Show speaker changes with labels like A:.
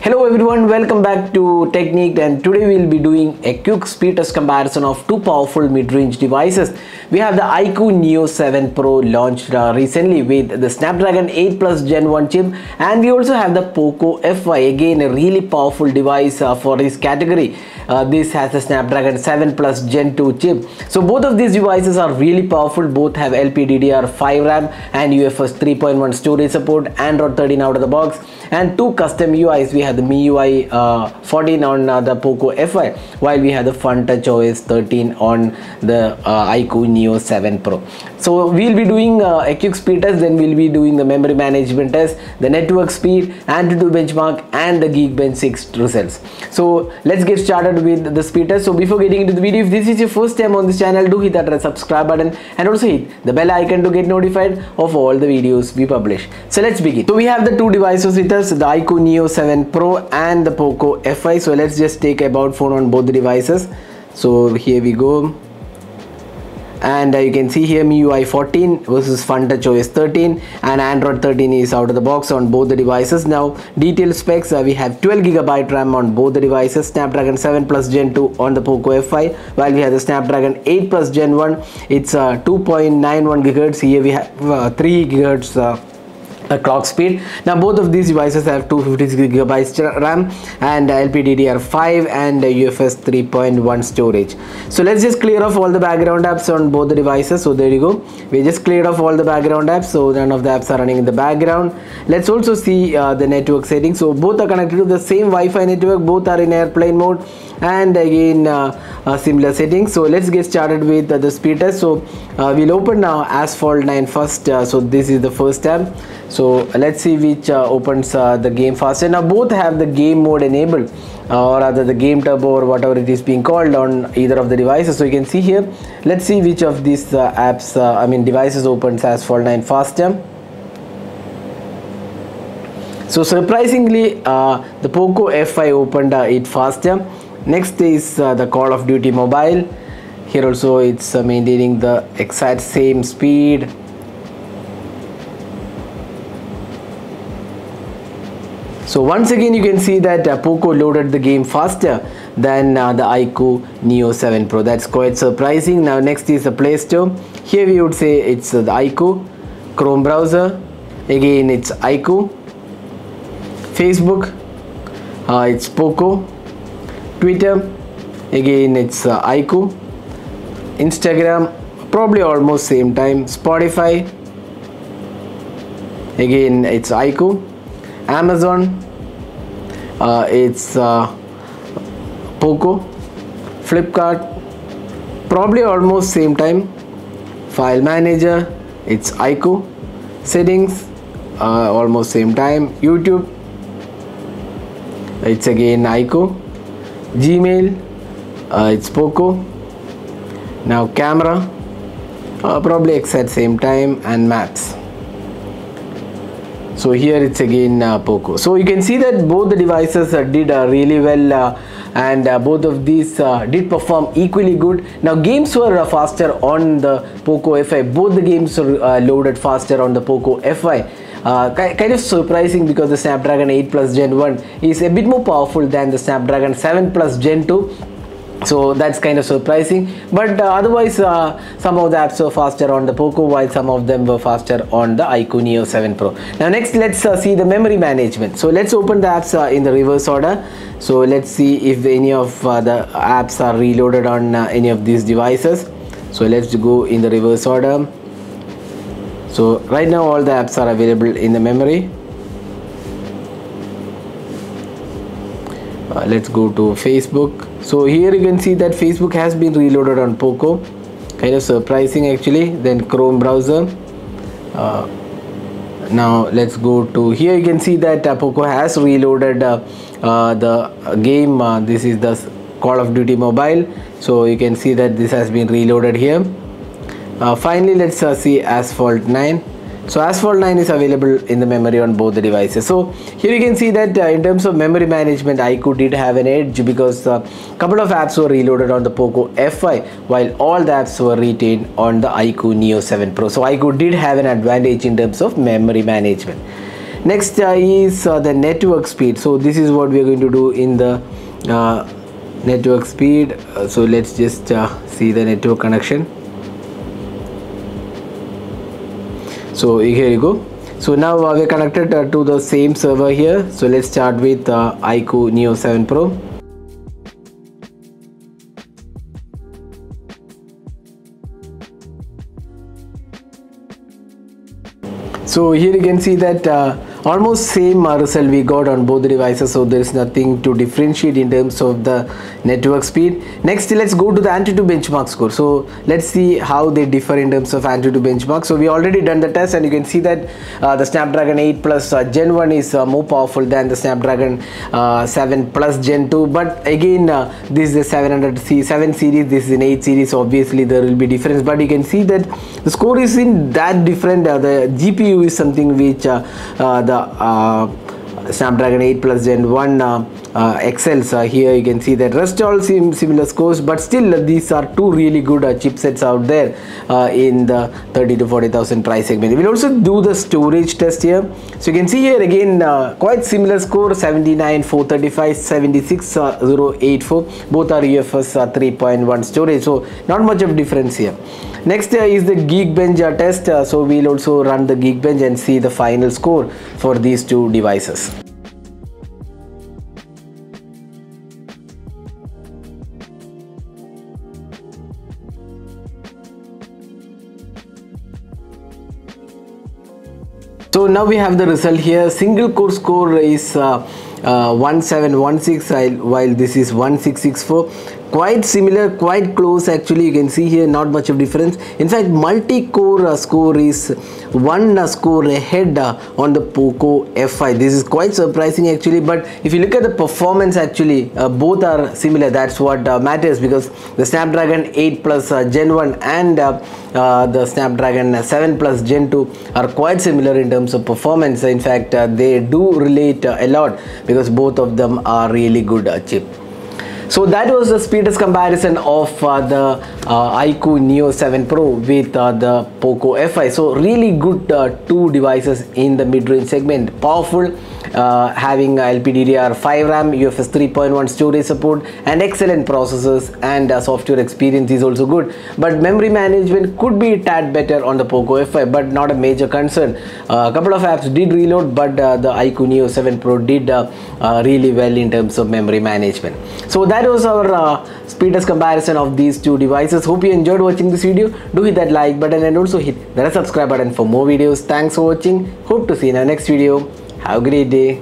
A: Hello everyone, welcome back to Technique, and today we will be doing a quick speed test comparison of two powerful mid-range devices. We have the iQOO Neo 7 Pro launched recently with the Snapdragon 8 Plus Gen 1 chip, and we also have the POCO F5, again a really powerful device for this category. This has the Snapdragon 7 Plus Gen 2 chip. So both of these devices are really powerful. Both have LPDDR5 RAM and UFS 3.1 storage support, Android 13 out of the box, and two custom UIs. We have the MIUI 14 on the POCO F5, while we have the FunTouch OS 13 on the iQOO Neo 7 Pro. So we'll be doing a quick speed test, then we'll be doing the memory management test, the network speed, AnTuTu benchmark, and the Geekbench 6 results. So let's get started with the speed test. So before getting into the video, if this is your first time on this channel, do hit that red subscribe button and also hit the bell icon to get notified of all the videos we publish. So let's begin. So we have the two devices with us, the iQOO Neo 7 Pro and the POCO F5. So let's just take about phone on both the devices. So here we go. And you can see here MIUI 14 versus FunTouch OS 13, and Android 13 is out of the box on both the devices. Now detailed specs, we have 12GB RAM on both the devices, Snapdragon 7 Plus Gen 2 on the POCO F5, while we have the Snapdragon 8 Plus Gen 1. It's 2.91 GHz. Here we have 3 GHz clock speed. Now both of these devices have 256GB RAM and LPDDR5 and UFS 3.1 storage. So let's just clear off all the background apps on both the devices. So there you go, we just cleared off all the background apps, so none of the apps are running in the background. Let's also see the network settings. So both are connected to the same Wi-Fi network, both are in airplane mode, and again similar settings. So let's get started with the speed test. So we'll open now Asphalt 9 first. So this is the first tab. So let's see which opens the game faster. Now both have the game mode enabled, or rather the game turbo, or whatever it is being called, on either of the devices. So you can see here, let's see which of these apps devices opens Asphalt 9 faster. So surprisingly the POCO F5 opened it faster. Next is the Call of Duty Mobile. Here also it's maintaining the exact same speed. So once again you can see that POCO loaded the game faster than the iQOO Neo 7 Pro. That's quite surprising. Now next is the Play Store. Here we would say it's the iQOO. Chrome browser, again it's iQOO. Facebook, it's POCO. Twitter, again it's iQOO. Instagram, probably almost same time. Spotify, again it's iQOO. Amazon, it's POCO. Flipkart, probably almost same time. File manager, it's iQOO. Settings, almost same time. YouTube, it's again iQOO. Gmail, it's POCO. Now camera, probably exact same time. And maps, so here it's again POCO. So you can see that both the devices did really well, and both of these did perform equally good. Now games were faster on the POCO F5. Both the games were loaded faster on the POCO F5. Kind of surprising, because the Snapdragon 8 Plus Gen 1 is a bit more powerful than the Snapdragon 7 Plus Gen 2. So that's kind of surprising, but otherwise some of the apps were faster on the POCO, while some of them were faster on the iQOO Neo 7 Pro. Now next let's see the memory management. So let's open the apps in the reverse order. So let's see if any of the apps are reloaded on any of these devices. So let's go in the reverse order. So right now all the apps are available in the memory. Let's go to Facebook. So here you can see that Facebook has been reloaded on POCO. Kind of surprising actually. Then Chrome browser. Now let's go to here. You can see that POCO has reloaded the game. This is the Call of Duty Mobile. So you can see that this has been reloaded here. Finally, let's see Asphalt 9. So Asphalt 9 is available in the memory on both the devices. So here you can see that in terms of memory management, iQOO did have an edge, because a couple of apps were reloaded on the POCO F5, while all the apps were retained on the iQOO Neo 7 Pro. So iQOO did have an advantage in terms of memory management. Next is the network speed. So this is what we are going to do in the network speed. So let's just see the network connection. So here you go. So now we're connected to the same server here. So let's start with iQOO Neo 7 Pro. So here you can see that almost same result we got on both the devices, so there is nothing to differentiate in terms of the network speed. Next, let's go to the AnTuTu benchmark score. So let's see how they differ in terms of AnTuTu benchmark. So we already done the test, and you can see that the Snapdragon 8 Plus Gen 1 is more powerful than the Snapdragon 7 Plus Gen 2. But again, this is the 7 series, this is an 8 series, so obviously there will be difference. But you can see that the score is in that different. The GPU is something which the Snapdragon 8 Plus Gen 1 excels. Here you can see that rest all seem similar scores, but still these are two really good chipsets out there in the 30 to 40,000 price segment. We will also do the storage test here. So you can see here again quite similar score, 79 435, 76 084. Both are UFS 3.1 storage, so not much of difference here. Next is the Geekbench test. So we'll also run the Geekbench and see the final score for these two devices. So now we have the result here. Single core score is 1716 while this is 1664. Quite similar, quite close actually. You can see here not much of difference. In fact, multi-core score is one score ahead on the POCO F5. This is quite surprising actually, but if you look at the performance actually both are similar. That's what matters, because the Snapdragon 8 Plus Gen 1 and the Snapdragon 7 Plus Gen 2 are quite similar in terms of performance. In fact, they do relate a lot because both of them are really good chip. So that was the speed test comparison of the iQOO Neo 7 Pro with the POCO F5. So really good two devices in the mid-range segment. Powerful, having LPDDR5 RAM, UFS 3.1 storage support, and excellent processors, and software experience is also good. But memory management could be a tad better on the POCO F5, but not a major concern. A couple of apps did reload, but the iQOO Neo 7 Pro did really well in terms of memory management. So that was our speed test comparison of these two devices. Hope you enjoyed watching this video. Do hit that like button and also hit the subscribe button for more videos. Thanks for watching. Hope to see you in our next video. Have a great day.